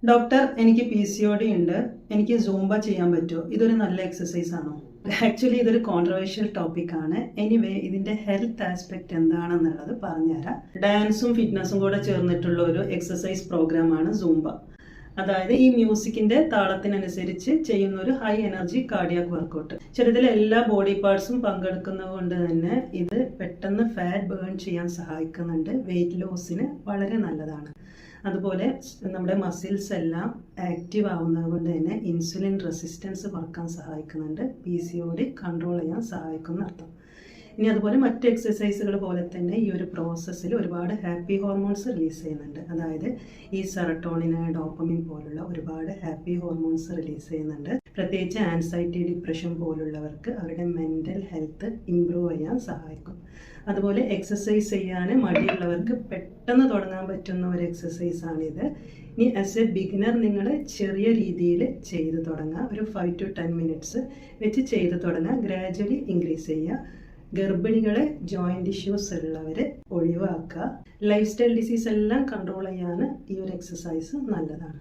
Doctor, എനിക്ക് PCOD ഉണ്ട്. എനിക്ക് സൂംബ ചെയ്യാൻ പറ്റുമോ? ഇതൊരു നല്ല എക്സസൈസ് ആണോ? ആക്ച്വലി ഇതൊരു കോൺട്രവേഴ്ഷ്യൽ ടോപ്പിക് ആണ്. എനിവേ, ഇതിന്റെ ഹെൽത്ത് ആസ്പെക്ട് എന്താണെന്നുള്ളത് പറഞ്ഞുതരാം. ഡാൻസും ഫിറ്റ്നസും കൂടെ ചേർന്നിട്ടുള്ള ഒരു എക്സസൈസ് പ്രോഗ്രാം ആണ് സൂംബ. അതായത് ഈ മ്യൂസിക്കിന്റെ താളത്തിനനുസരിച്ച് ചെയ്യുന്ന ഒരു ഹൈ എനർജി കാർഡിയാക് വർക്കൗട്ട്. ശരീരത്തിലെ എല്ലാ ബോഡി പാർട്സും പങ്കെടുക്കുന്നത് കൊണ്ട് തന്നെ ഇത് പെട്ടെന്ന് ഫാറ്റ് ബേൺ ചെയ്യാൻ സഹായിക്കുന്നുണ്ട്. വെയിറ്റ് ലോസിന് വളരെ നല്ലതാണ്. അതുപോലെ നമ്മുടെ മസിൽസ് എല്ലാം ആക്റ്റീവ് ആവുന്നത് കൊണ്ട് തന്നെ ഇൻസുലിൻ റെസിസ്റ്റൻസ് കുറക്കാൻ സഹായിക്കുന്നുണ്ട്. PCOD കൺട്രോൾ ചെയ്യാൻ സഹായിക്കുന്ന അർത്ഥം. ഇനി അതുപോലെ മറ്റ് എക്സസൈസുകൾ പോലെ തന്നെ ഈ ഒരു പ്രോസസ്സിൽ ഒരുപാട് ഹാപ്പി ഹോർമോൺസ് റിലീസ് ചെയ്യുന്നുണ്ട്. അതായത് ഈ സെറട്ടോണിന്, ഡോപ്പമിൻ പോലുള്ള ഒരുപാട് ഹാപ്പി ഹോർമോൺസ് റിലീസ് ചെയ്യുന്നുണ്ട്. പ്രത്യേകിച്ച് ആൻസൈറ്റി, ഡിപ്രഷൻ പോലുള്ളവർക്ക് അവരുടെ മെൻ്റൽ ഹെൽത്ത് ഇംപ്രൂവ് ചെയ്യാൻ സഹായിക്കും. അതുപോലെ എക്സസൈസ് ചെയ്യാൻ മടിയുള്ളവർക്ക് പെട്ടെന്ന് തുടങ്ങാൻ പറ്റുന്ന ഒരു എക്സസൈസാണിത്. ഇനി ആസ് എ ബിഗിനർ നിങ്ങൾ ചെറിയ രീതിയിൽ ചെയ്ത് തുടങ്ങുക. ഒരു 5 to 10 മിനിറ്റ്സ് വെച്ച് ചെയ്ത് തുടങ്ങുക. ഗ്രാജ്വലി ഇൻക്രീസ് ചെയ്യുക. ഗർഭിണികളെ, ജോയിന്റ് ഇഷ്യൂസ് ഉള്ളവരെ ഒഴിവാക്കുക. ലൈഫ് സ്റ്റൈൽ ഡിസീസ് എല്ലാം കൺട്രോൾ ചെയ്യാൻ ഈ ഒരു എക്സസൈസ് നല്ലതാണ്.